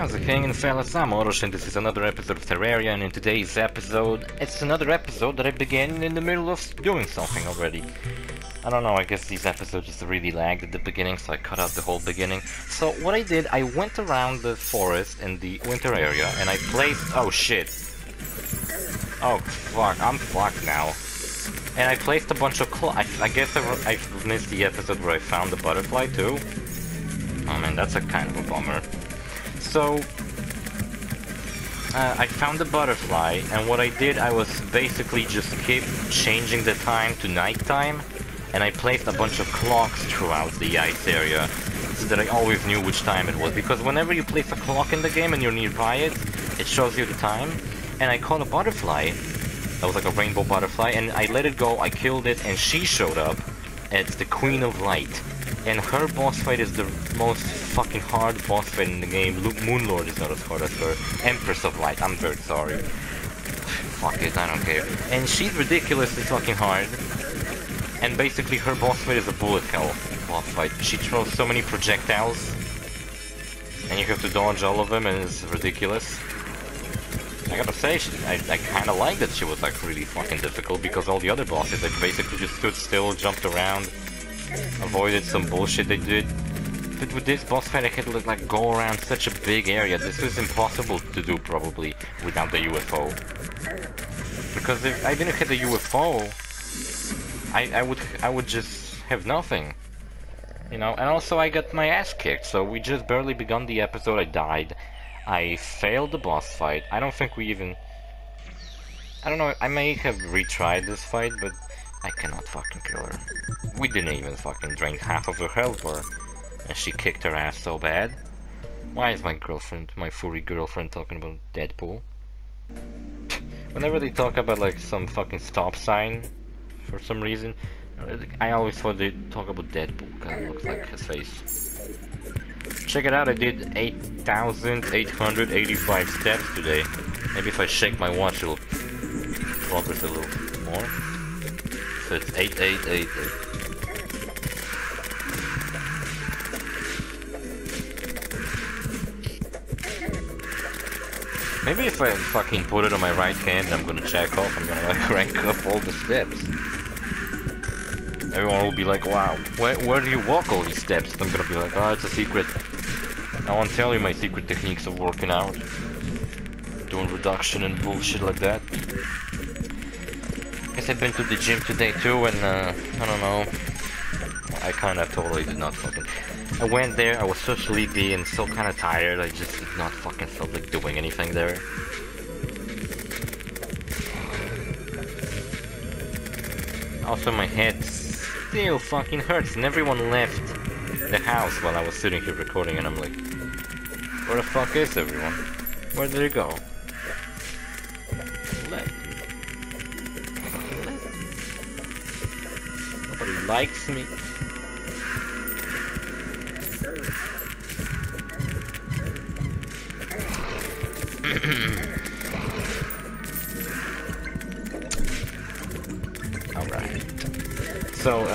How's it going, fellas? I'm OrosZ and this is another episode of Terraria, and in today's episode, it's another episode that I began in the middle of doing something already. I don't know, I guess these episodes just really lagged at the beginning, so I cut out the whole beginning. So what I did, I went around the forest in the winter area, and I placed... oh shit. Oh fuck, I'm fucked now. And I placed a bunch of I guess I missed the episode where I found the butterfly too. Oh man, that's a kind of a bummer. So, I found the butterfly, and what I did, I was basically just keep changing the time to nighttime, and I placed a bunch of clocks throughout the ice area, so that I always knew which time it was, because whenever you place a clock in the game and you're nearby it, it shows you the time, and I caught a butterfly, that was like a rainbow butterfly, and I let it go, I killed it, and she showed up, and it's the Queen of Light. And her boss fight is the most fucking hard boss fight in the game. Moonlord is not as hard as her. Empress of Light, I'm very sorry. Fuck it, I don't care. And she's ridiculously fucking hard. And basically her boss fight is a bullet hell boss fight. She throws so many projectiles. And you have to dodge all of them, and it's ridiculous. I gotta say, I kinda like that she was like really fucking difficult, because all the other bosses, they basically just stood still, jumped around, avoided some bullshit they did. But with this boss fight I had to like go around such a big area. This was impossible to do probably without the UFO. Because if I didn't hit the UFO, I would just have nothing. You know, and also I got my ass kicked, so we just barely begun the episode, I died. I failed the boss fight. I don't think we even... I don't know, I may have retried this fight, but I cannot fucking kill her. We didn't even fucking drain half of her health bar, and she kicked her ass so bad. Why is my girlfriend, my furry girlfriend, talking about Deadpool? Whenever they talk about like some fucking stop sign, for some reason, I always thought they talk about Deadpool, because it looks like his face. Check it out, I did 8,885 steps today. Maybe if I shake my watch it'll progress a little more. So it's 8888. Maybe if I fucking put it on my right hand, I'm gonna check off, I'm gonna like rank up all the steps. Everyone will be like, wow, where do you walk all these steps? And I'm gonna be like, oh, it's a secret. I won't tell you my secret techniques of working out. Doing reduction and bullshit like that. Guess I've been to the gym today too, and I don't know. I kinda totally did not fucking... I went there, I was so sleepy and so kinda tired, I just did not fucking feel like doing anything there. Also my head still fucking hurts, and everyone left the house while I was sitting here recording, and I'm like, where the fuck is everyone? Where did it go? Nobody likes me. Alright. So,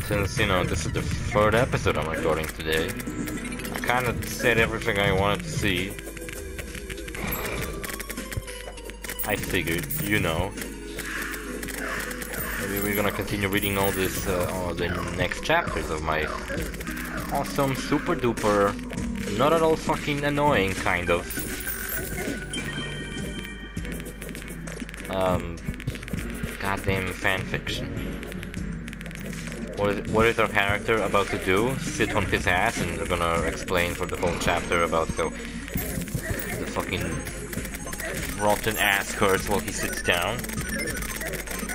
since, you know, this is the third episode I'm recording today, I kinda said everything I wanted to see. I figured, you know. Maybe we're gonna continue reading all this, all the next chapters of my awesome, super duper, not at all fucking annoying, kind of. Goddamn fanfiction. What is our character about to do? Sit on his ass, and they're gonna explain for the whole chapter about how the fucking rotten ass hurts while he sits down.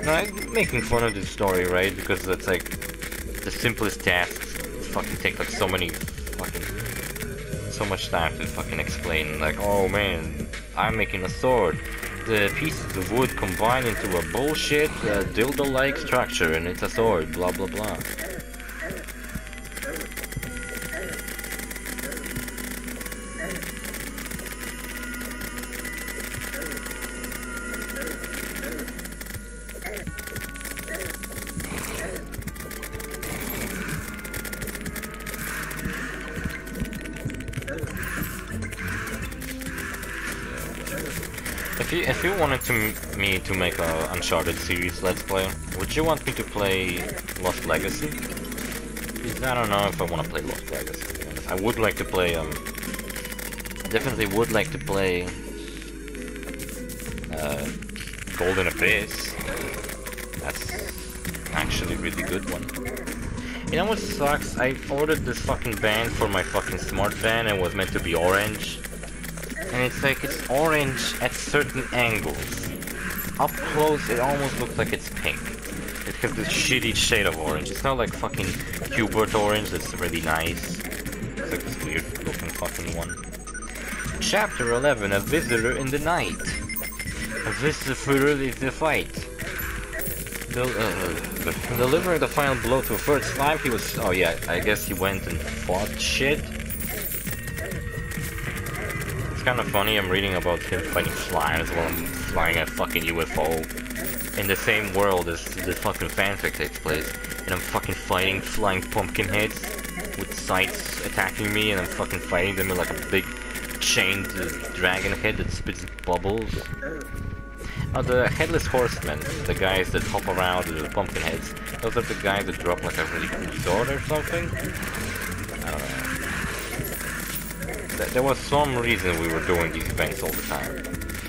Now, I'm making fun of this story, right? Because that's like the simplest tasks fucking take like so much time to fucking explain. Like, oh man, I'm making a sword. The pieces of wood combine into a bullshit dildo-like structure, and it's a sword, blah blah blah. if you wanted me to make a Uncharted series Let's Play, would you want me to play Lost Legacy? Because I don't know if I want to play Lost Legacy. I would like to play, definitely would like to play Golden Abyss. That's actually a really good one. You know what sucks? I ordered this fucking band for my fucking smart band and it was meant to be orange. And it's like, it's orange at certain angles. Up close, it almost looks like it's pink. It has this shitty shade of orange. It's not like fucking Hubert orange that's really nice. It's like this weird looking fucking one. Chapter 11, A Visitor in the Night. A visitor is the fight. Delivering the final blow to a third slime, he was... Oh yeah, I guess he went and fought shit. It's kind of funny, I'm reading about him fighting slimes while I'm flying a fucking UFO in the same world as the fucking fanfic takes place. And I'm fucking fighting flying pumpkin heads with sights attacking me, and I'm fucking fighting them with like a big chained dragon head that spits bubbles. Oh, the Headless Horsemen, the guys that hop around with the pumpkin heads, those are the guys that drop like a really cool sword or something? I don't know. There was some reason we were doing these events all the time.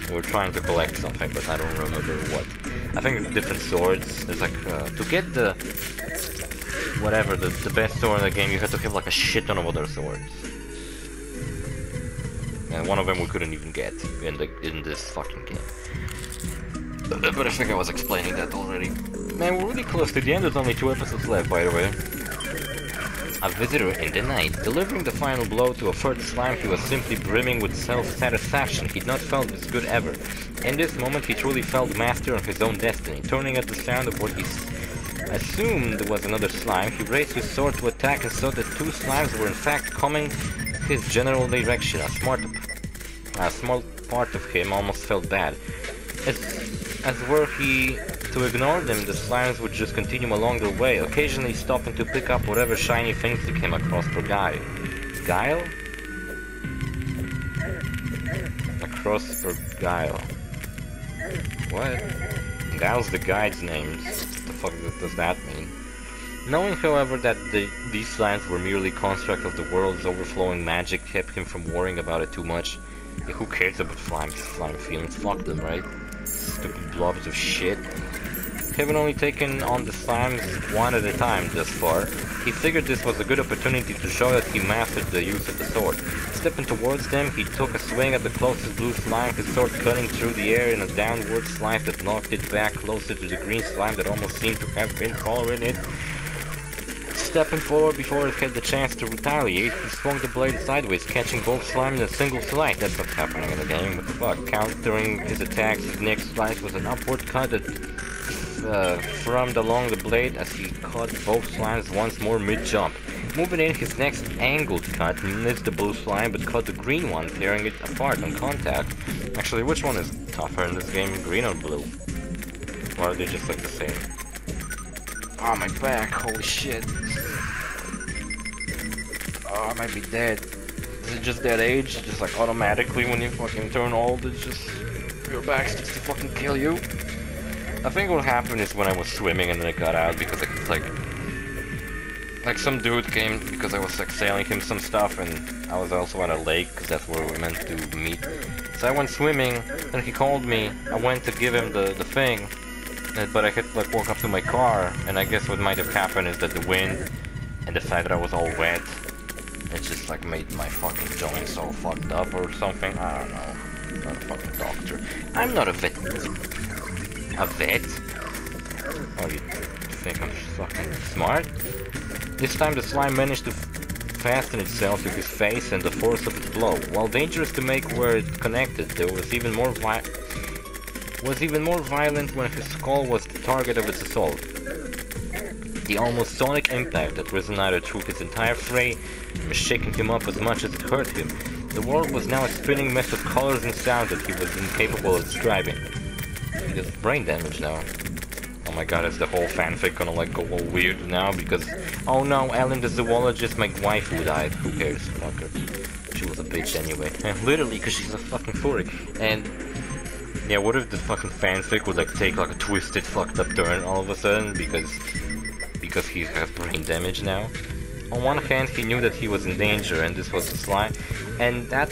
We were trying to collect something, but I don't remember what. I think different swords, there's like, to get the... whatever, the best sword in the game, you had to have like a shit ton of other swords. And one of them we couldn't even get in this fucking game. But I think I was explaining that already. Man, we're really close to the end. There's only 2 episodes left, by the way. A visitor in the night. Delivering the final blow to a third slime, he was simply brimming with self-satisfaction. He'd not felt this good ever. In this moment, he truly felt master of his own destiny. Turning at the sound of what he assumed was another slime, he raised his sword to attack and saw that 2 slimes were in fact coming his general direction. A small part of him almost felt bad. As were he to ignore them, the slimes would just continue along their way, occasionally stopping to pick up whatever shiny things they came across per guy. Guile? Across per guile. What? Guile's the guide's name. What the fuck does that mean? Knowing, however, that these slimes were merely construct of the world's overflowing magic kept him from worrying about it too much. Yeah, who cares about slime feelings? Fuck them, right? Stupid blobs of shit. Having only taken on the slimes one at a time thus far, he figured this was a good opportunity to show that he mastered the use of the sword. Stepping towards them, he took a swing at the closest blue slime, his sword cutting through the air in a downward slice that knocked it back closer to the green slime that almost seemed to have been following it. Stepping forward before it had the chance to retaliate, he swung the blade sideways, catching both slime in a single slice. That's what's happening in the game, what the fuck. Countering his attacks, his next slice was an upward cut that thrummed along the blade as he caught both slimes once more mid-jump. Moving in, his next angled cut missed the blue slime but caught the green one, tearing it apart on contact. Actually, which one is tougher in this game, green or blue? Or are they just like the same? Oh, my back, holy shit. Oh, I might be dead. Is it just that age? Just like automatically when you fucking turn old, it's just... your back starts to fucking kill you? I think what happened is when I was swimming and then I got out because it's like some dude came because I was like selling him some stuff and I was also at a lake because that's where we meant to meet. So I went swimming and he called me. I went to give him the thing. But I had like walk up to my car, and I guess what might have happened is that the wind and the fact that I was all wet, it just like made my fucking joints all fucked up or something. I don't know. I'm not a fucking doctor. I'm not a vet. A vet? Oh, you think I'm fucking smart? This time the slime managed to fasten itself to his face and the force of its blow. While dangerous to make where it connected, there was even more violent when his skull was the target of its assault. The almost sonic impact that resonated through his entire frame was shaking him up as much as it hurt him. The world was now a spinning mess of colors and sounds that he was incapable of describing. He has brain damage now. Oh my god, is the whole fanfic gonna like go all weird now because... Oh no, Ellen the zoologist, my waifu died. Who cares? Fuck her. She was a bitch anyway. Literally, because she's a fucking furry. And... Yeah, what if the fucking fanfic would like take like a twisted, fucked up turn all of a sudden because he has brain damage now? On one hand, he knew that he was in danger and this was the slime, and that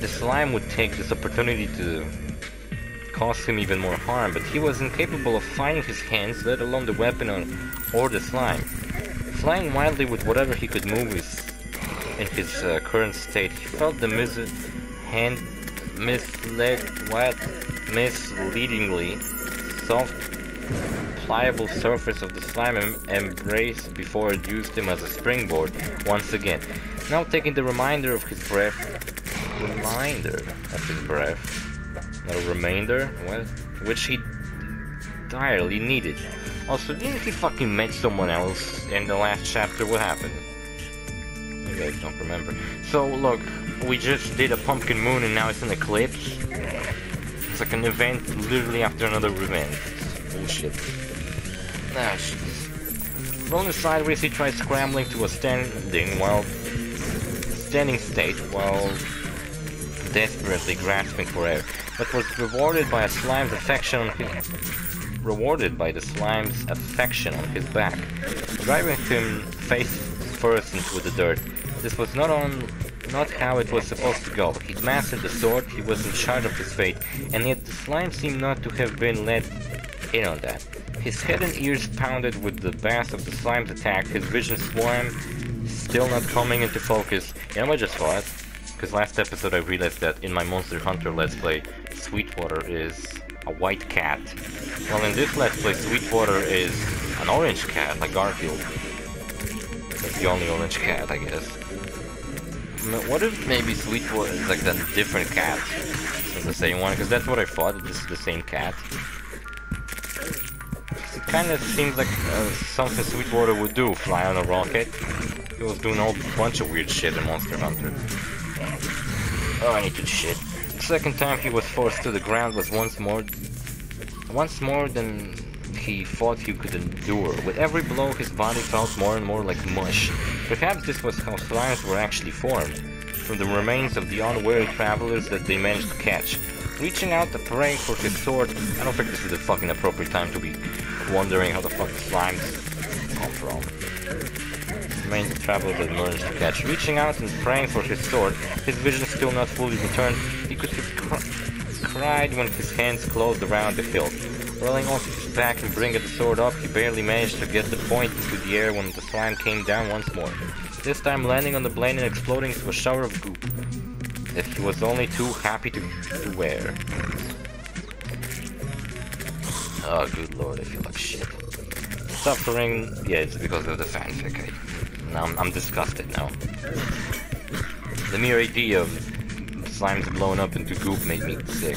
the slime would take this opportunity to cause him even more harm, but he was incapable of finding his hands, let alone the weapon or the slime. Flying wildly with whatever he could move in his current state, he felt the misleadingly soft, pliable surface of the slime embrace before it used him as a springboard once again. Now taking the remainder of his breath, not a remainder, well, which he direly needed. Also, didn't he fucking met someone else in the last chapter? What happened? You guys don't remember. So look, we just did a pumpkin moon and now it's an eclipse. It's like an event literally after another event. Bullshit. Ah, shit. Rolling sideways, he tried scrambling to a standing state while desperately grasping for air, but was rewarded by the slime's affection on his back, driving him face first into the dirt. This was not how it was supposed to go. He'd mastered the sword, he was in charge of his fate, and yet the slime seemed not to have been let in on that. His head and ears pounded with the blast of the slime's attack, his vision swam, still not coming into focus. You know what I just thought? Because last episode I realized that in my Monster Hunter Let's Play, Sweetwater is a white cat. Well, in this Let's Play, Sweetwater is an orange cat, like Garfield. That's the only orange cat, I guess. What if maybe Sweetwater is like a different cat? It's the same one, because that's what I thought, this is the same cat. It kind of seems like something Sweetwater would do, fly on a rocket. He was doing a whole bunch of weird shit in Monster Hunter. Oh, I need to shit. The second time he was forced to the ground was once more than he thought he could endure. With every blow, his body felt more and more like mush. Perhaps this was how slimes were actually formed, from the remains of the unwary travelers that they managed to catch. Reaching out and praying for his sword, I don't think this is the fucking appropriate time to be wondering how the fuck the slimes come from. Remains of travelers that managed to catch. Reaching out and praying for his sword, his vision still not fully returned, he could have cried when his hands closed around the hilt. Rolling onto his back and bringing the sword up, he barely managed to get the point into the air when the slime came down once more. This time landing on the blade and exploding into a shower of goop that he was only too happy to wear. Oh, good lord, I feel like shit. Suffering, yeah, it's because of the fanfic. Now I'm disgusted now. The mere idea of slimes blown up into goop made me sick.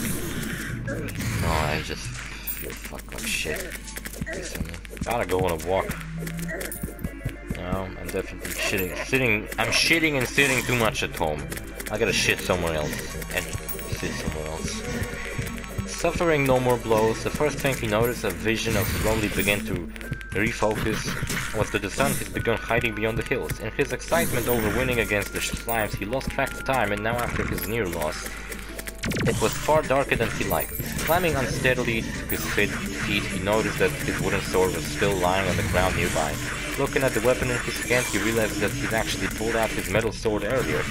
Oh, I just feel fucked like shit. Listen, gotta go on a walk. No, I'm definitely shitting. I'm shitting and sitting too much at home. I gotta shit somewhere else and sit somewhere else. Suffering no more blows, the first thing he noticed, a vision of slowly began to refocus, was that the sun had begun hiding beyond the hills. In his excitement over winning against the slimes, he lost track of time, and now after his near loss, it was far darker than he liked. Climbing unsteadily to his feet, he noticed that his wooden sword was still lying on the ground nearby. Looking at the weapon in his hand, he realized that he'd actually pulled out his metal sword earlier.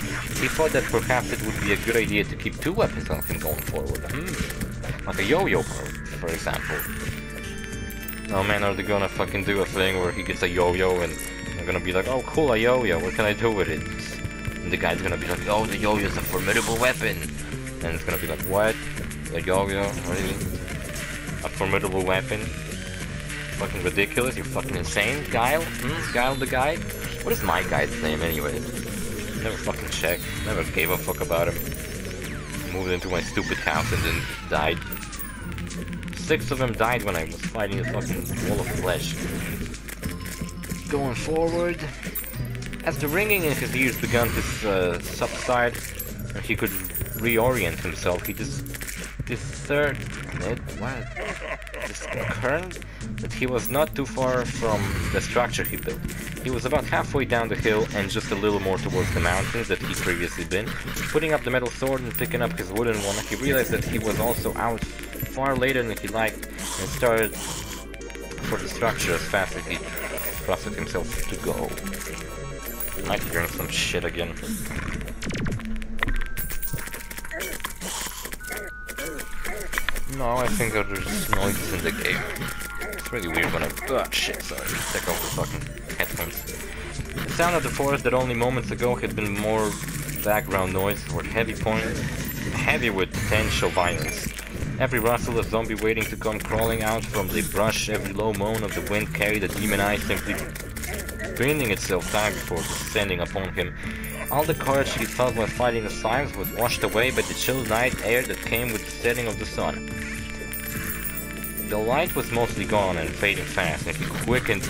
He thought that perhaps it would be a good idea to keep two weapons on him going forward. Like a yo-yo, for example. Oh man, are they gonna fucking do a thing where he gets a yo-yo and they're gonna be like, oh cool, a yo-yo, what can I do with it? And the guy's gonna be like, oh, the yo-yo is a formidable weapon. And it's gonna be like, what? A yo-yo? Really? A formidable weapon? Fucking ridiculous, you're fucking insane, Guile? Guile the guy? What is my guy's name anyway? Never fucking checked, never gave a fuck about him. Moved into my stupid house and then died. 6 of them died when I was fighting a fucking wall of flesh. Going forward, as the ringing in his ears began to subside, and he could reorient himself, he discerned discerned that he was not too far from the structure he built. He was about halfway down the hill and just a little more towards the mountains that he'd previously been. Putting up the metal sword and picking up his wooden one, he realized that he was also out far later than he liked and started for the structure as fast as he trusted himself to go. I'm hearing some shit again. No, I think that there's noises in the game. It's really weird when I... Oh shit, sorry. Take off the fucking headphones. The sound of the forest that only moments ago had been more background noise or heavy with potential violence. Every rustle a zombie waiting to come crawling out from the brush, every low moan of the wind carried a demon eye simply bending itself time before descending upon him. All the courage he felt while fighting the slimes was washed away by the chill night air that came with the setting of the sun. The light was mostly gone and fading fast, and he quickened...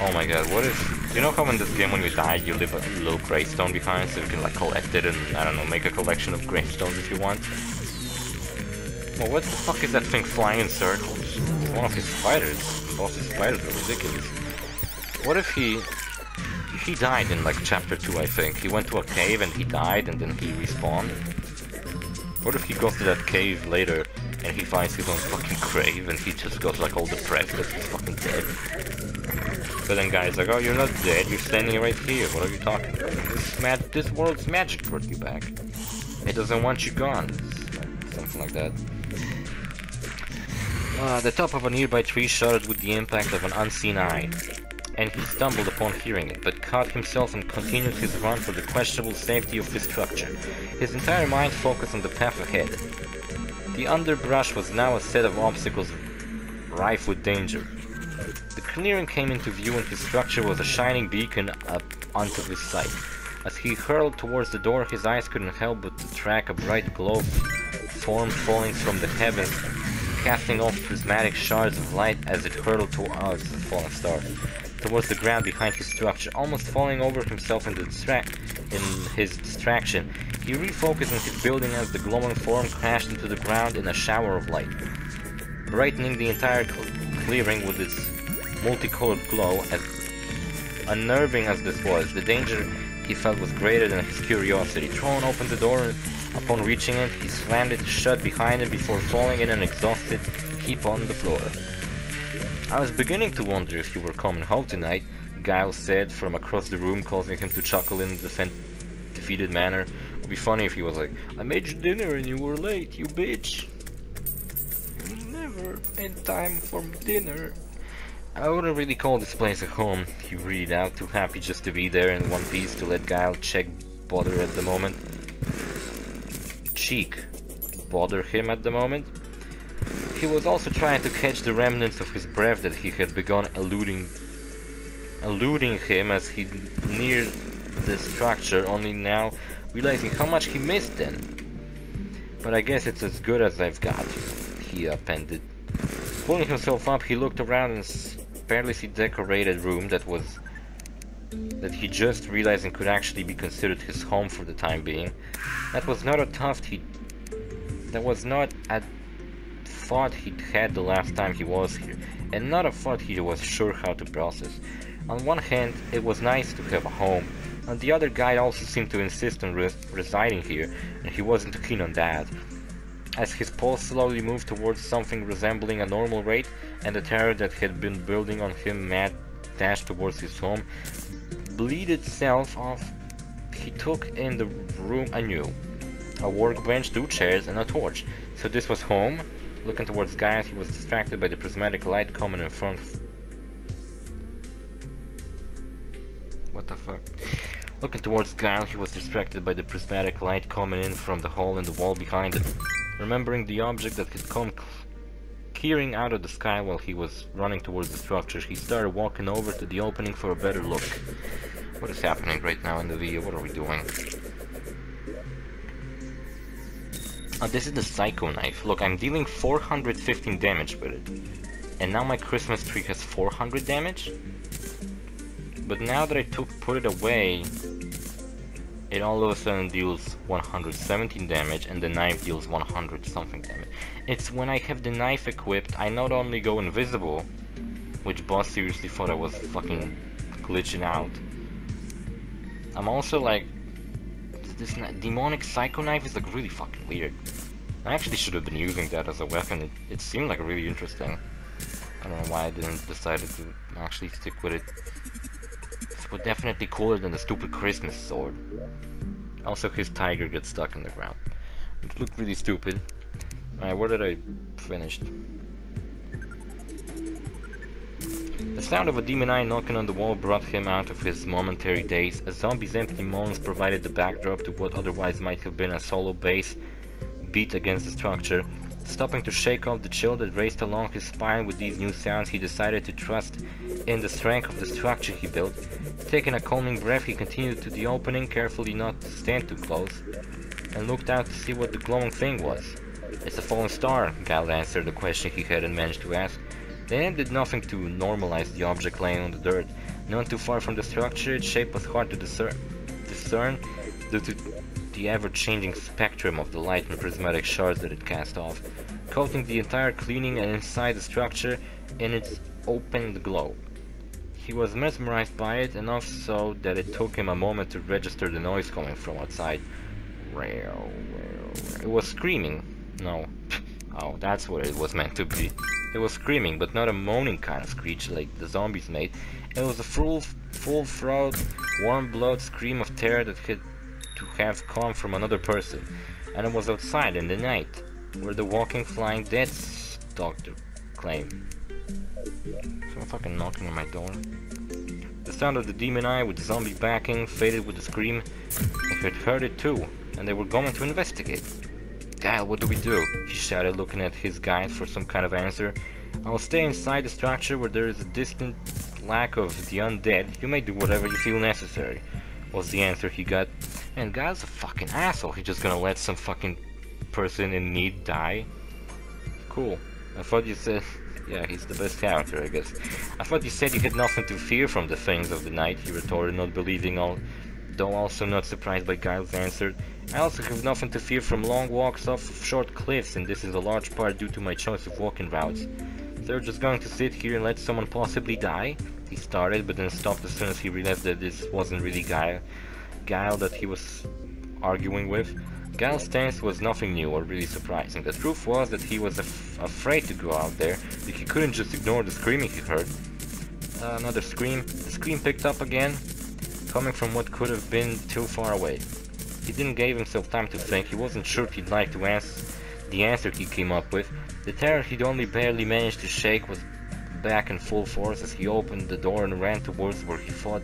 Oh my god, what if... You know how in this game when you die you leave a little gravestone behind, so you can like collect it and, I don't know, make a collection of gravestones if you want? Well, what the fuck is that thing flying in circles? It's one of his spiders. Both his spiders are ridiculous. What if he died in like chapter 2, I think. He went to a cave and he died and then he respawned. What if he goes to that cave later and he finds his own fucking grave and he just goes like all depressed that he's fucking dead? But then guys like, oh, you're not dead, you're standing right here, what are you talking about? This world's magic brought you back. It doesn't want you gone. Something like that. The top of a nearby tree shuddered with the impact of an unseen eye, and he stumbled upon hearing it, but caught himself and continued his run for the questionable safety of his structure. His entire mind focused on the path ahead. The underbrush was now a set of obstacles rife with danger. The clearing came into view and his structure was a shining beacon up onto his sight. As he hurled towards the door, his eyes couldn't help but to track a bright glow form falling from the heavens, casting off prismatic shards of light as it hurtled towards the fallen star, towards the ground behind his structure. Almost falling over himself in his distraction, he refocused on his building as the glowing form crashed into the ground in a shower of light, brightening the entire clearing with its multicolored glow. As unnerving as this was, the danger he felt was greater than his curiosity. Throwing open the door, upon reaching it, he slammed it shut behind him before falling in an exhausted heap on the floor. I was beginning to wonder if you were coming home tonight, Giles said from across the room, causing him to chuckle in a defeated manner. It would be funny if he was like, I made you dinner and you were late, you bitch. You never had time for dinner. I wouldn't really call this place a home, he read out, too happy just to be there in one piece to let Guile check bother at the moment. Cheek bother him at the moment. He was also trying to catch the remnants of his breath that he had begun eluding him as he neared the structure, only now realizing how much he missed then. But I guess it's as good as I've got, he appended. Pulling himself up, he looked around and fairly decorated room that he just realized and could actually be considered his home for the time being. That was not a thought he'd had the last time he was here, and not a thought he was sure how to process. On one hand, it was nice to have a home. On the other, guy also seemed to insist on residing here, and he wasn't too keen on that. As his pulse slowly moved towards something resembling a normal rate, and the terror that had been building on him mad dashed towards his home, bleed itself off, he took in the room anew. A workbench, 2 chairs, and a torch. So this was home? Looking towards Giles, he was distracted by the prismatic light coming in front. What the fuck? Looking towards Giles, he was distracted by the prismatic light coming in from the hole in the wall behind it. Remembering the object that had come peering out of the sky while he was running towards the structure, he started walking over to the opening for a better look. What is happening right now in the video? What are we doing? Oh, this is the Psycho Knife. Look, I'm dealing 415 damage with it. And now my Christmas tree has 400 damage? But now that I put it away, it all of a sudden deals 117 damage and the knife deals 100 something damage. It's when I have the knife equipped, I not only go invisible, which boss seriously thought I was fucking glitching out. I'm also like, this demonic psycho knife is like really fucking weird. I actually should have been using that as a weapon. It seemed like really interesting. I don't know why I didn't decide to actually stick with it. It was definitely cooler than the stupid Christmas sword. Also, his tiger gets stuck in the ground, which looked really stupid. Alright, where did I finish? The sound of a demon eye knocking on the wall brought him out of his momentary daze. A zombie's empty moans provided the backdrop to what otherwise might have been a solo bass beat against the structure. Stopping to shake off the chill that raced along his spine with these new sounds, he decided to trust in the strength of the structure he built. Taking a calming breath, he continued to the opening, carefully not to stand too close, and looked out to see what the glowing thing was. "It's a fallen star," Gal answered the question he hadn't managed to ask. The ant did nothing to normalize the object laying on the dirt. Not too far from the structure, its shape was hard to discern due to the ever-changing spectrum of the light and prismatic shards that it cast off, coating the entire cleaning and inside the structure in its opened glow. He was mesmerized by it, enough so that it took him a moment to register the noise coming from outside. It was screaming. No. Oh, that's what it was meant to be. It was screaming, but not a moaning kind of screech like the zombies made. It was a full-throat, warm-blood scream of terror that had to have come from another person, and it was outside in the night, where the walking, flying dead doctor claimed. Someone fucking knocking on my door. The sound of the demon eye with zombie backing faded with the scream. They had heard it too, and they were going to investigate. "Dad, what do we do?" he shouted, looking at his guide for some kind of answer. "I'll stay inside the structure where there is a distant lack of the undead. You may do whatever you feel necessary," was the answer he got. And God's a fucking asshole. He's just gonna let some fucking person in need die? Cool. I thought you said... Yeah, he's the best character, I guess. "I thought you said you had nothing to fear from the things of the night," he retorted, not believing all, though also not surprised by Giles' answer. "I also have nothing to fear from long walks off of short cliffs, and this is a large part due to my choice of walking routes. So you're just going to sit here and let someone possibly die?" He started, but then stopped as soon as he realized that this wasn't really Guile that he was arguing with. Giles' stance was nothing new or really surprising. The truth was that he was afraid to go out there, that he couldn't just ignore the screaming he heard. Another scream. The scream picked up again, coming from what could have been too far away. He didn't give himself time to think. He wasn't sure if he'd like to ask the answer he came up with. The terror he'd only barely managed to shake was back in full force as he opened the door and ran towards where he thought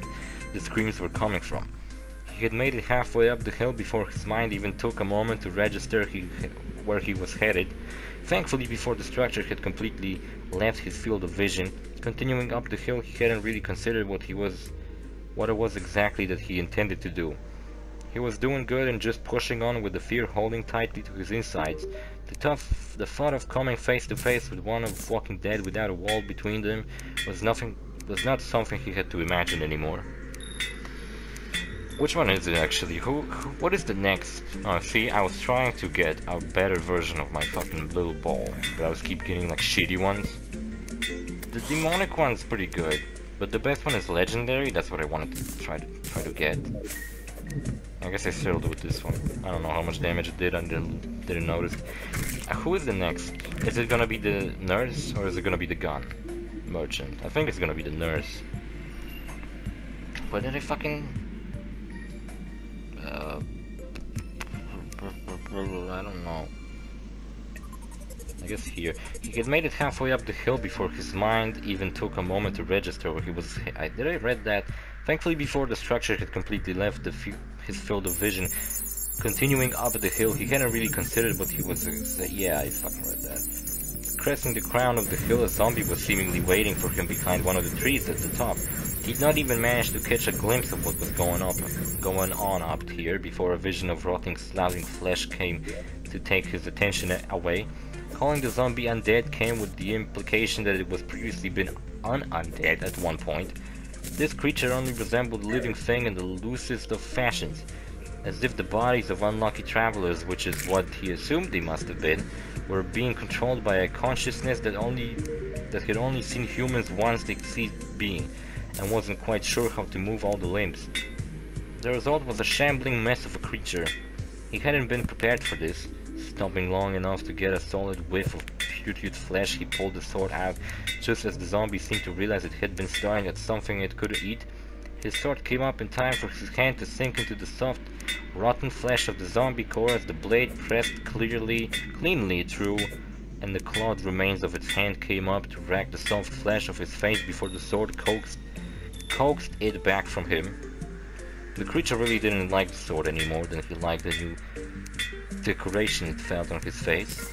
the screams were coming from. He had made it halfway up the hill before his mind even took a moment to register where he was headed. Thankfully, before the structure had completely left his field of vision. Continuing up the hill, he hadn't really considered what it was exactly that he intended to do. He was doing good and just pushing on with the fear holding tightly to his insides. The thought of coming face to face with one of Walking Dead without a wall between them was not something he had to imagine anymore. Which one is it actually? What is the next? Oh, see, I was trying to get a better version of my fucking little ball, but I was keep getting like shitty ones. The demonic one's pretty good, but the best one is legendary. That's what I wanted to try to get. I guess I settled with this one. I don't know how much damage it did. I didn't notice. Who is the next? Is it gonna be the nurse or is it gonna be the gun merchant? I think it's gonna be the nurse. Where did I fucking? I don't know. I guess here. He had made it halfway up the hill before his mind even took a moment to register where he was. Did I read that? Thankfully, before the structure had completely left his field of vision. Continuing up the hill, he hadn't really considered what he was. Yeah, I fucking read that. Cresting the crown of the hill, a zombie was seemingly waiting for him behind one of the trees at the top. He'd not even managed to catch a glimpse of what was going on up here before a vision of rotting, sloughing flesh came to take his attention away. Calling the zombie undead came with the implication that it was previously been undead at one point. This creature only resembled a living thing in the loosest of fashions. as if the bodies of unlucky travelers, which is what he assumed they must have been, were being controlled by a consciousness that had only seen humans once they ceased being, and wasn't quite sure how to move all the limbs. The result was a shambling mess of a creature. He hadn't been prepared for this. Stopping long enough to get a solid whiff of putrid flesh, he pulled the sword out just as the zombie seemed to realize it had been staring at something it could eat. His sword came up in time for his hand to sink into the soft, rotten flesh of the zombie core as the blade pressed cleanly through, and the clawed remains of its hand came up to rack the soft flesh of his face before the sword coaxed it back from him. The creature really didn't like the sword any more than he liked the new decoration it felt on his face.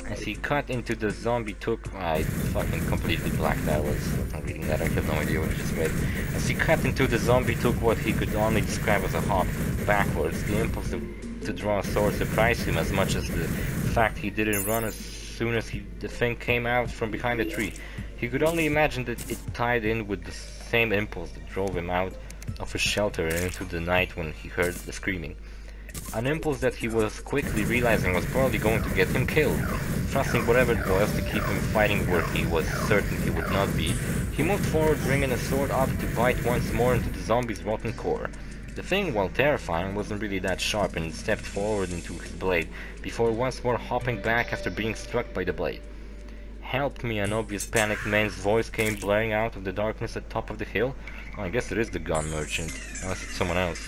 As he cut into the zombie I fucking completely blacked out. I'm reading that, I have no idea what I just read. As he cut into the zombie took what he could only describe as a hop backwards. The impulse to draw a sword surprised him as much as the fact he didn't run as soon as the thing came out from behind a tree. He could only imagine that it tied in with the same impulse that drove him out of his shelter and into the night when he heard the screaming. An impulse that he was quickly realizing was probably going to get him killed. Trusting whatever it was to keep him fighting where he was certain he would not be, he moved forward, bringing a sword up to bite once more into the zombie's rotten core. The thing, while terrifying, wasn't really that sharp and stepped forward into his blade, before once more hopping back after being struck by the blade. "Help me," an obvious panicked man's voice came blaring out of the darkness at the top of the hill. Well, I guess it is the gun merchant, unless it's someone else.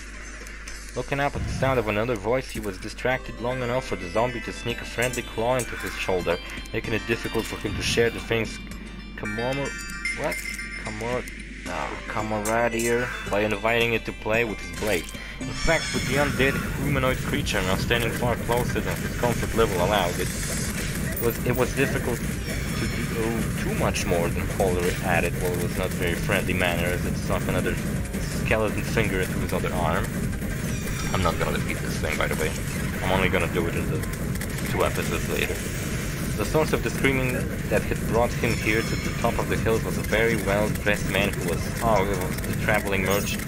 Looking up at the sound of another voice, he was distracted long enough for the zombie to sneak a friendly claw into his shoulder, making it difficult for him to share the thing's camaraderie by inviting it to play with his blade. In fact, with the undead humanoid creature now standing far closer than his comfort level allowed, it was difficult to do too much more than holler at it while it was not very friendly manner as it stuck another skeleton finger into his other arm. I'm not gonna defeat this thing, by the way. I'm only gonna do it in the 2 episodes later. The source of the screaming that had brought him here to the top of the hills was a very well-dressed man who was, it was the traveling merchant,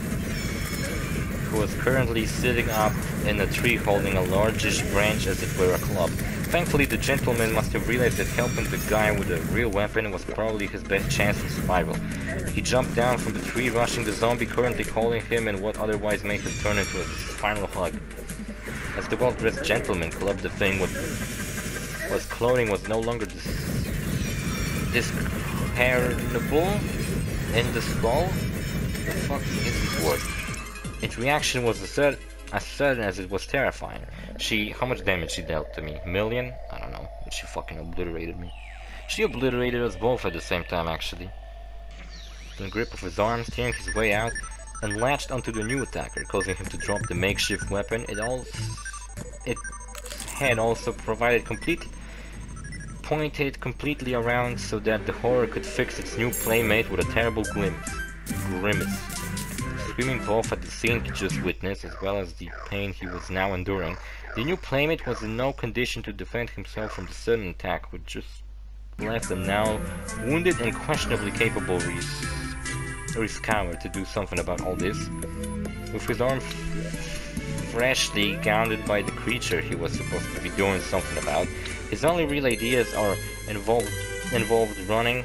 who was currently sitting up in a tree holding a largish branch as it were a club. Thankfully, the gentleman must have realized that helping the guy with a real weapon was probably his best chance for survival. He jumped down from the tree, rushing the zombie currently holding him in what otherwise made him turn into a final hug. As the well-dressed gentleman clubbed the thing with his clothing was no longer discernible in the skull. The fuck is this word? Its reaction was as sudden as it was terrifying. How much damage she dealt to me? Million? I don't know. But she fucking obliterated me. She obliterated us both at the same time, actually. In the grip of his arms, tearing his way out, and latched onto the new attacker, causing him to drop the makeshift weapon. It had also pointed completely around so that the horror could fix its new playmate with a terrible grimace. Screaming both at the scene he just witnessed, as well as the pain he was now enduring, the new playmate was in no condition to defend himself from the sudden attack, which just left the now wounded and questionably capable Riskawa to do something about all this. With his arm freshly gouged by the creature he was supposed to be doing something about, his only real ideas involved running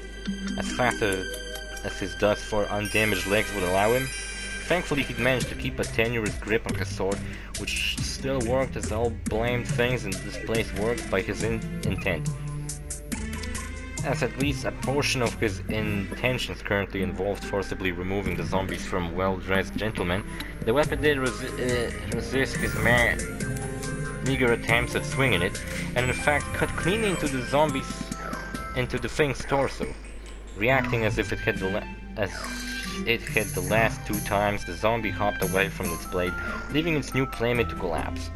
as fast as his dust for undamaged legs would allow him. Thankfully, he'd managed to keep a tenuous grip on his sword, which still worked as all blamed things in this place worked by his intent. As at least a portion of his intentions currently involved forcibly removing the zombies from well-dressed gentlemen, the weapon did resist his meager attempts at swinging it, and in fact cut clean into the thing's torso. Reacting as if it had the last 2 times, the zombie hopped away from its blade, leaving its new playmate to collapse.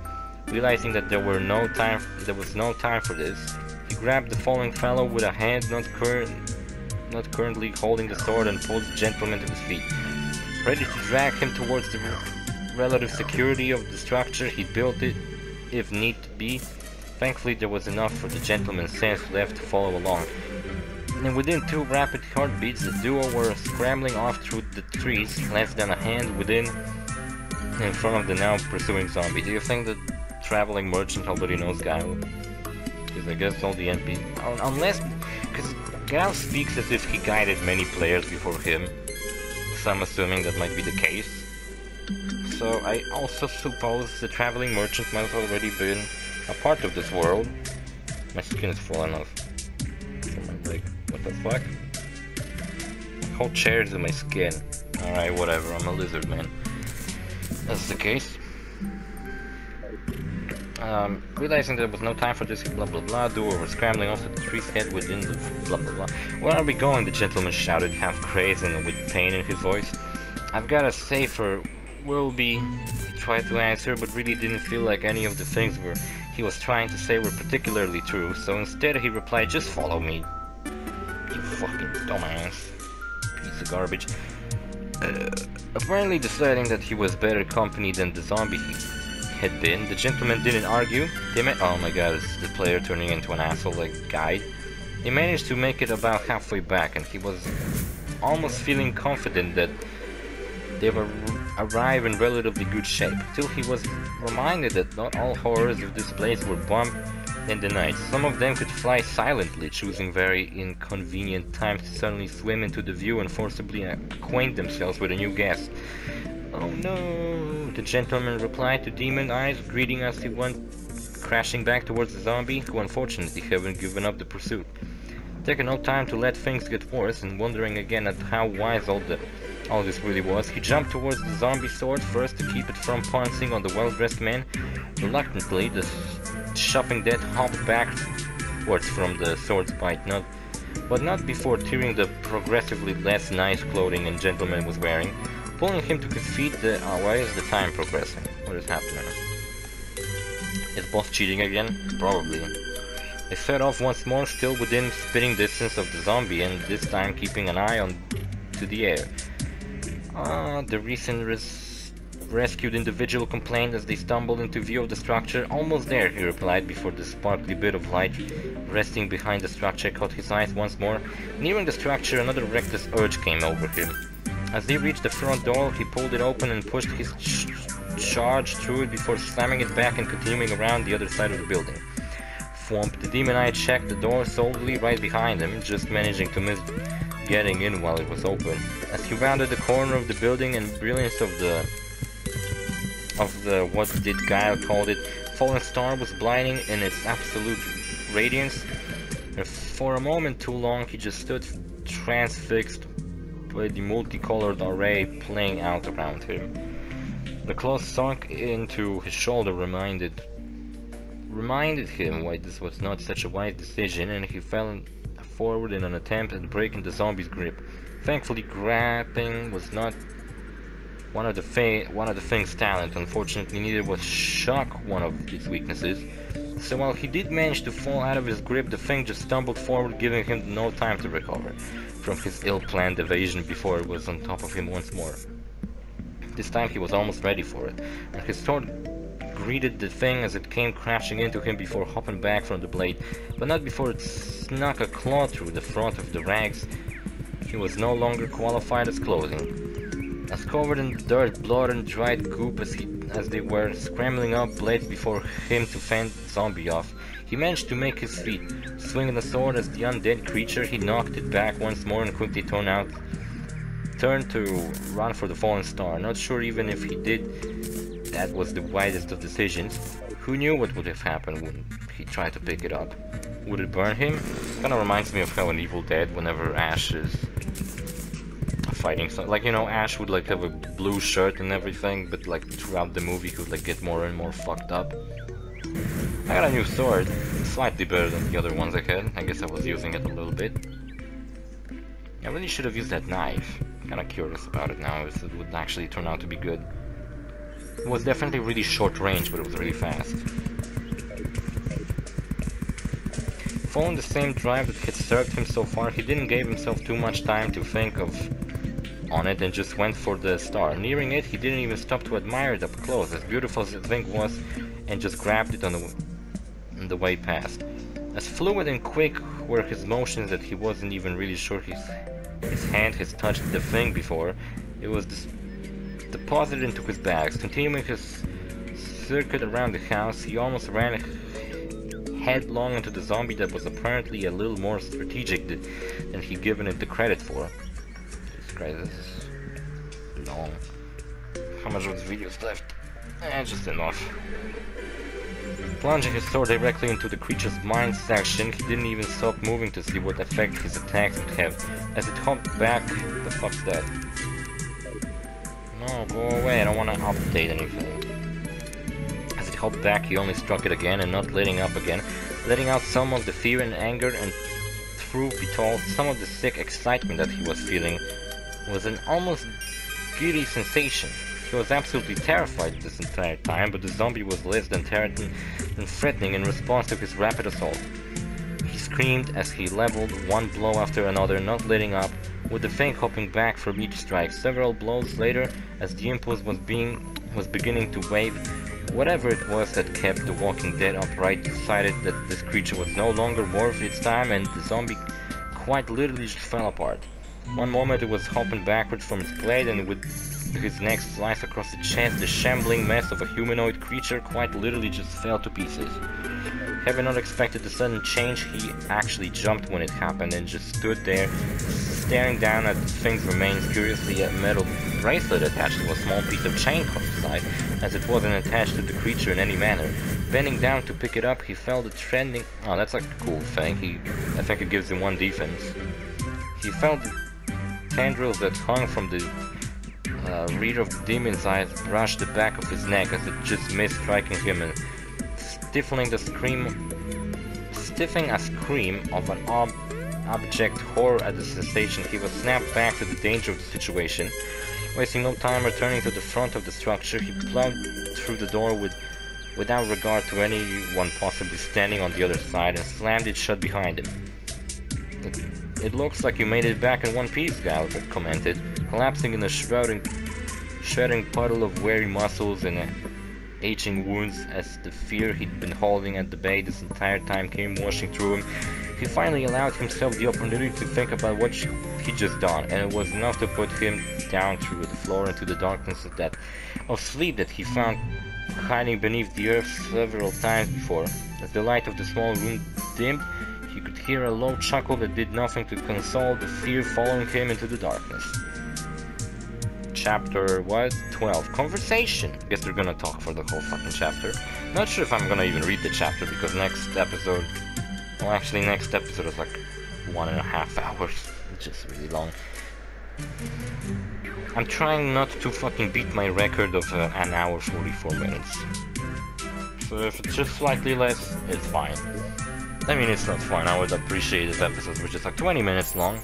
Realizing that there was no time for this, he grabbed the falling fellow with a hand not currently holding the sword and pulled the gentleman to his feet. Ready to drag him towards the relative security of the structure he built it, if need be. Thankfully, there was enough for the gentleman's sense left to follow along. And within 2 rapid heartbeats, the duo were scrambling off through the trees, less than a hand within in front of the now pursuing zombie. Do you think the traveling merchant already knows Guile? Because I guess all the unless, because Guile speaks as if he guided many players before him, so I'm assuming that might be the case. So I also suppose the traveling merchant might have already been a part of this world. My skin is falling off. Like, what the fuck? Whole chairs in my skin. Alright, whatever, I'm a lizard man. That's the case. Realizing there was no time for this, blah blah blah, Duo was scrambling off to the tree's head within the blah blah blah. Where are we going? The gentleman shouted, half crazed and with pain in his voice. I've got a safer will be, he tried to answer, but really didn't feel like any of the things he was trying to say were particularly true, so instead he replied, just follow me. You fucking dumbass. Piece of garbage. Apparently deciding that he was better company than the zombie he had been, the gentleman didn't argue. Oh my god, it's the player turning into an asshole like guide. He managed to make it about halfway back, and he was almost feeling confident that they would arrive in relatively good shape, till he was reminded that not all horrors of this place were bumped in the night. Some of them could fly silently, choosing very inconvenient times to suddenly swim into the view and forcibly acquaint themselves with a new guest. Oh no, the gentleman replied to demon eyes, greeting as he went crashing back towards the zombie, who unfortunately hadn't given up the pursuit. Taking no time to let things get worse, and wondering again at how wise all this really was, he jumped towards the zombie sword first to keep it from pouncing on the well-dressed man. Reluctantly, the shopping dead hopped backwards from the sword's bite, but not before tearing the progressively less nice clothing the gentleman was wearing, pulling him to his feet. Why is the time progressing? What is happening? Is boss cheating again? Probably. They set off once more, still within spitting distance of the zombie, and this time keeping an eye on to the air. The recent rescued individual complained as they stumbled into view of the structure. Almost there, he replied, before the sparkly bit of light resting behind the structure caught his eyes once more. Nearing the structure, another reckless urge came over him. As they reached the front door, he pulled it open and pushed his charge through it before slamming it back and continuing around the other side of the building. Thwomp, the demon-eye checked the door solidly right behind him, just managing to miss getting in while it was open. As he rounded the corner of the building, and brilliance of the what did Guile called it, fallen star was blinding in its absolute radiance. And for a moment too long, he just stood transfixed by the multicolored array playing out around him. The claws sunk into his shoulder, reminded him why this was not such a wise decision, and he fell forward in an attempt at breaking the zombie's grip. Thankfully, grappling was not one of the thing's talent. Unfortunately, neither was shock one of its weaknesses. So while he did manage to fall out of his grip, the thing just stumbled forward, giving him no time to recover from his ill-planned evasion before it was on top of him once more. This time he was almost ready for it, and his sword greeted the thing as it came crashing into him before hopping back from the blade, but not before it snuck a claw through the front of the rags he was no longer qualified as clothing. As covered in dirt, blood and dried goop as they were scrambling up blades before him to fend the zombie off, he managed to make his feet. Swinging the sword as the undead creature, he knocked it back once more and quickly turned to run for the fallen star. Not sure even if he did that was the wisest of decisions. Who knew what would have happened when he tried to pick it up? Would it burn him? Kinda reminds me of how in Evil Dead, whenever Ash is fighting, so like, you know, Ash would like have a blue shirt and everything, but like throughout the movie he would like get more and more fucked up. I got a new sword, slightly better than the other ones I had. I guess I was using it a little bit. I really should have used that knife. Kinda curious about it now, if it would actually turn out to be good. It was definitely really short range, but it was really fast. Following the same drive that had served him so far, he didn't give himself too much time to think on it and just went for the star. Nearing it, he didn't even stop to admire it up close, as beautiful as the thing was, and just grabbed it on the way past. As fluid and quick were his motions that he wasn't even really sure his hand has touched the thing before. It was deposited into his bags. Continuing his circuit around the house, he almost ran headlong into the zombie that was apparently a little more strategic than he'd given it the credit for. Jesus Christ, this is long. How much of this video is left? Just enough. Plunging his sword directly into the creature's mind section, he didn't even stop moving to see what effect his attacks would have. As it hopped back... The fuck's that? No, go away, I don't want to update anything. As it hopped back, he only struck it again and not letting up again, letting out some of the fear and anger, and truth be told, some of the sick excitement that he was feeling was an almost giddy sensation. He was absolutely terrified this entire time, but the zombie was less than threatening in response to his rapid assault. He screamed as he leveled one blow after another, not letting up, with the thing hopping back from each strike. Several blows later, as the impulse was beginning to wave, whatever it was that kept the Walking Dead upright decided that this creature was no longer worth its time, and the zombie quite literally just fell apart. One moment it was hopping backwards from its blade, and with his next slice across the chest, the shambling mess of a humanoid creature quite literally just fell to pieces. Having not expected the sudden change, he actually jumped when it happened and just stood there, staring down at the thing's remains. Curiously, a metal bracelet attached to a small piece of chain caught his side, as it wasn't attached to the creature in any manner. Bending down to pick it up, he felt the trending... Oh, that's a cool thing. I think it gives him 1 defense. He felt the tendrils that hung from the rear of the demon's eyes brushed the back of his neck as it just missed striking him, and stiffing a scream of an abject horror at the sensation, he was snapped back to the danger of the situation. Wasting no time returning to the front of the structure, he plowed through the door without regard to anyone possibly standing on the other side, and slammed it shut behind him. It looks like you made it back in one piece, Gallagher commented, collapsing in a shredding puddle of weary muscles and aching wounds as the fear he'd been holding at the bay this entire time came washing through him. He finally allowed himself the opportunity to think about what he'd just done, and it was enough to put him down through the floor into the darkness of sleep that he found hiding beneath the earth several times before. As the light of the small room dimmed, he could hear a low chuckle that did nothing to console the fear following him into the darkness. Chapter, 12. Conversation. Guess they're gonna talk for the whole fucking chapter. Not sure if I'm gonna even read the chapter, because next episode... Well, actually, next episode is like 1.5 hours. It's just really long. I'm trying not to fucking beat my record of 1 hour 44 minutes. So if it's just slightly less, it's fine. I mean, it's not fine. I would appreciate if episodes were just like 20 minutes long.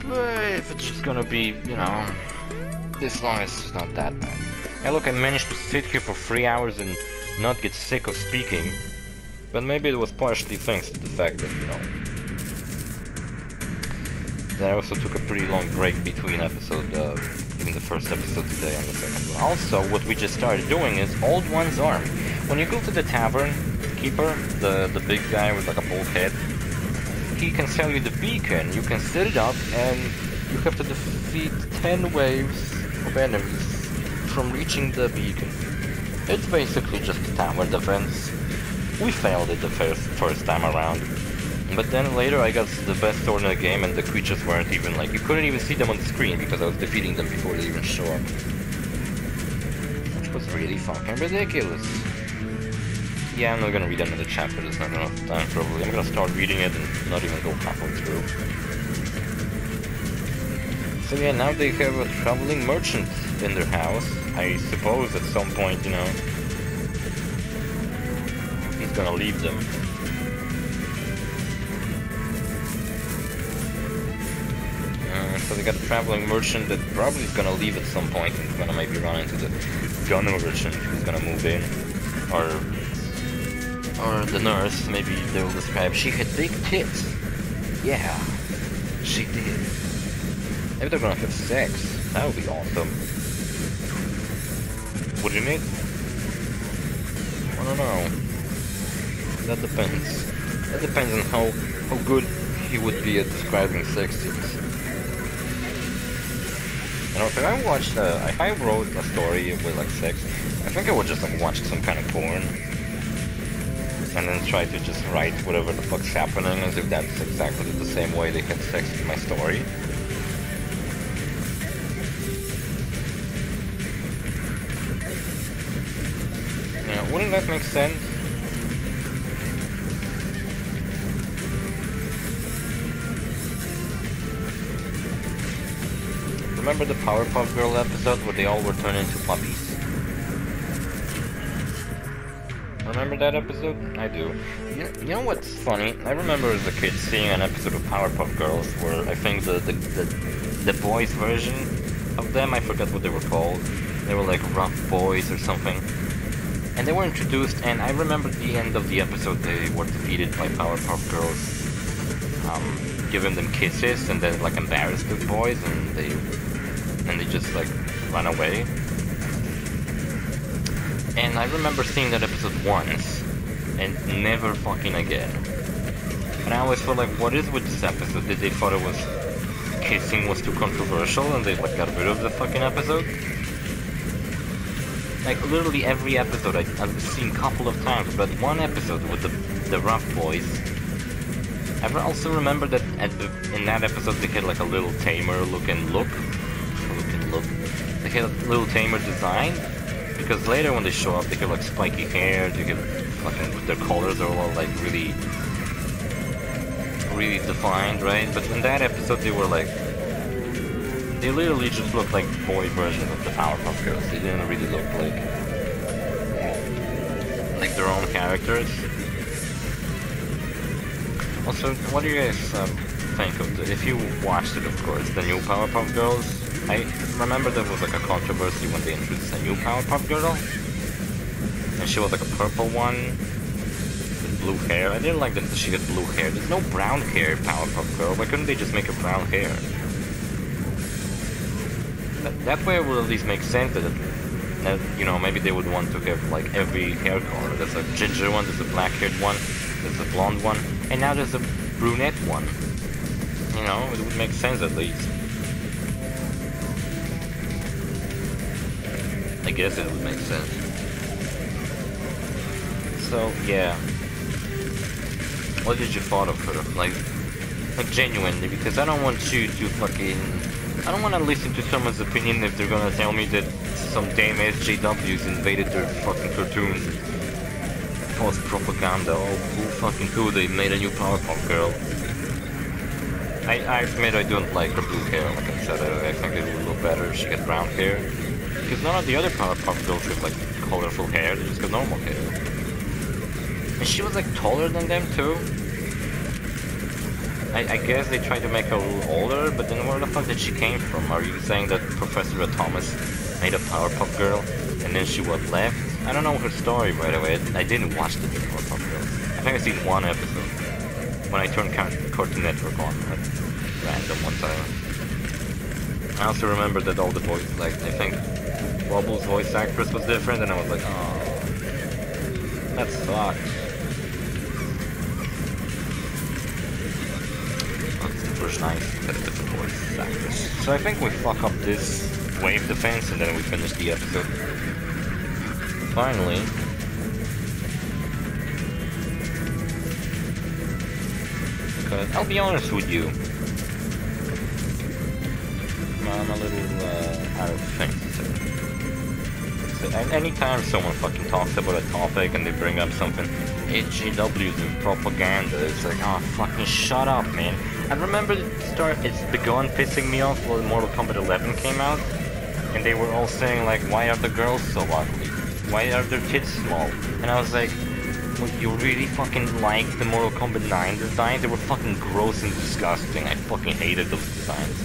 But if it's just gonna be, you know, this long, it's not that bad. Hey, look, I managed to sit here for 3 hours and not get sick of speaking. But maybe it was partially thanks to the fact that, you know, that I also took a pretty long break between episodes, in the first episode today and the second one. Also, what we just started doing is Old One's Arm. When you go to the tavern, keeper, the big guy with like a bald head, he can sell you the beacon. You can set it up and you have to defeat 10 waves of enemies from reaching the beacon. It's basically just a tower defense. We failed it the first time around. But then later I got the best sword in the game and the creatures weren't even like... You couldn't even see them on the screen because I was defeating them before they even show up. Which was really fucking ridiculous. Yeah, I'm not gonna read another chapter, there's not enough time probably. I'm gonna start reading it and not even go halfway through. So yeah, now they have a traveling merchant in their house. I suppose at some point, you know, he's gonna leave them. So they got a traveling merchant that probably is gonna leave at some point and is gonna maybe run into the gun merchant who's gonna move in. Or the nurse, maybe they will describe. She had big tits. Yeah, she did. Maybe they're gonna have sex. That would be awesome. What do you mean? I don't know. That depends. That depends on how good he would be at describing sex scenes. You know, if I watched, if I wrote a story with like sex, I think I would just like watch some kind of porn. And then try to just write whatever the fuck's happening as if that's exactly the same way they had sex in my story. Yeah, wouldn't that make sense? Remember the Powerpuff Girl episode where they all were turned into puppies? Remember that episode? I do. You know what's funny? I remember as a kid seeing an episode of Powerpuff Girls where I think the boys version of them, I forgot what they were called. They were like rough boys or something. And they were introduced, and I remember at the end of the episode they were defeated by Powerpuff Girls, giving them kisses and then like embarrassed the boys, and they just like run away. And I remember seeing that episode once, and never fucking again. And I always felt like, what is with this episode? Did they thought it was kissing was too controversial, and they like got rid of the fucking episode? Like literally every episode I've seen a couple of times, but one episode with the rough boys. I also remember that in that episode they had like a little tamer looking look. They had a little tamer design. Because later when they show up, they have like spiky hair, they have fucking, their colors are all like really defined, right? But in that episode they were like, they literally just looked like boy versions of the Powerpuff Girls. They didn't really look like their own characters. Also, what do you guys think of if you watched it, of course, the new Powerpuff Girls? I remember there was like a controversy when they introduced a new Powerpuff Girl, and she was like a purple one with blue hair. I didn't like that she had blue hair. There's no brown hair Powerpuff Girl. Why couldn't they just make her brown hair? That way it would at least make sense that you know, maybe they would want to have like every hair color. There's a ginger one, there's a black haired one, there's a blonde one, and now there's a brunette one. You know, it would make sense at least. I guess it would make sense. So, yeah. What did you thought of her? Like genuinely, because I don't want you to fucking... I don't want to listen to someone's opinion if they're gonna tell me that some damn SJWs invaded their fucking cartoons. False propaganda. Oh, who fucking who? They made a new Powerpuff Girl. I admit I don't like her blue hair, like I said. I think it would look better if she had brown hair. Because none of the other Powerpuff Girls have like colorful hair, they just got normal hair. And she was like taller than them too. I guess they tried to make her a little older, but then where the fuck did she came from? Are you saying that Professor Thomas made a Powerpuff Girl and then she was left? I don't know her story, by the way. I didn't watch the Powerpuff Girls. I think I seen one episode when I turned Cartoon Network on at random one time. I also remember that all the voice, like I think Wobble's voice actress was different, and I was like, oh, that sucks. That's nice that it's a different voice actress. So I think we fuck up this wave defense, and then we finish the episode. Finally. Because I'll be honest with you, I'm a little out of things to say. So, anytime someone fucking talks about a topic and they bring up something, HGWs and propaganda, it's like, oh fucking shut up, man. I remember it's begun pissing me off when Mortal Kombat 11 came out, and they were all saying like, why are the girls so ugly? Why are their tits small? And I was like, well, you really fucking liked the Mortal Kombat 9 designs? They were fucking gross and disgusting. I fucking hated those designs.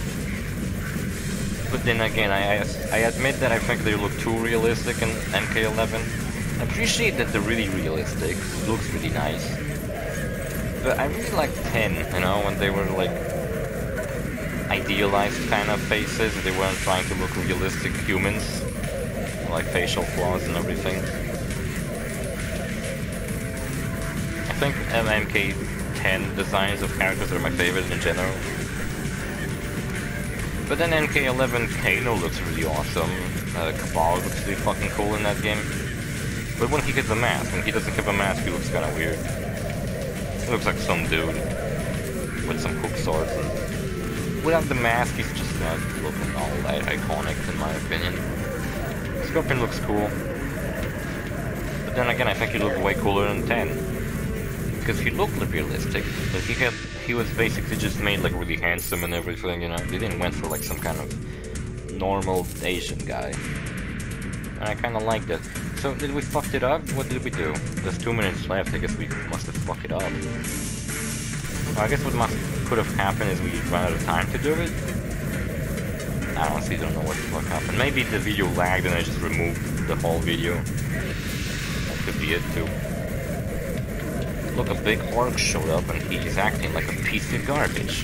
But then again, I admit that I think they look too realistic in MK11. I appreciate that they're really realistic. It looks really nice. But I really liked 10, you know, when they were like idealized kind of faces. They weren't trying to look realistic humans, like facial flaws and everything. I think MK10 designs of characters are my favorite in general. But then MK11 Kano looks really awesome. Cabal looks really fucking cool in that game. But when he gets a mask, when he doesn't have a mask, he looks kind of weird. He looks like some dude with some hook swords. And without the mask, he's just not looking all that iconic, in my opinion. Scorpion looks cool. But then again, I think he looked way cooler than 10. Because he looked realistic, but he was basically just made like really handsome and everything, you know. They didn't went for like some kind of normal Asian guy. And I kinda liked it. So did we fuck it up? What did we do? There's 2 minutes left, I guess we must have fucked it up. I guess what could have happened is we ran out of time to do it. I honestly don't know what the fuck happened. Maybe the video lagged and I just removed the whole video. That could be it too. Look, a big orc showed up and he's acting like a piece of garbage.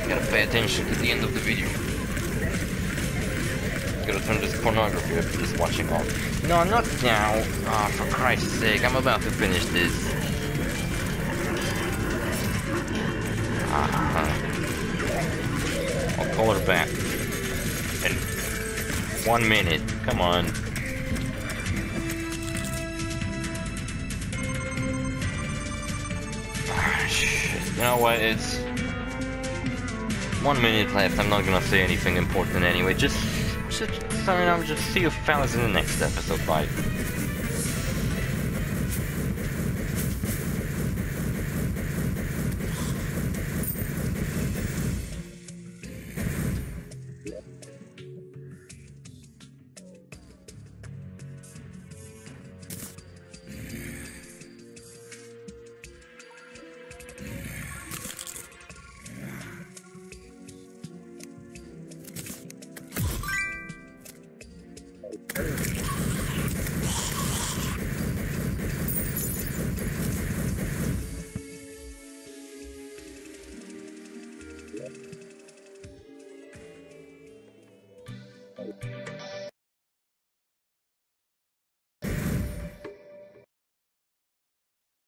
You gotta pay attention to the end of the video. Gotta turn this pornography after just watching all. No, not now. Oh, for Christ's sake, I'm about to finish this. I'll call her back. In 1 minute. Come on. You know what, it's 1 minute left. I'm not gonna say anything important anyway. Just see you fellas in the next episode. Bye.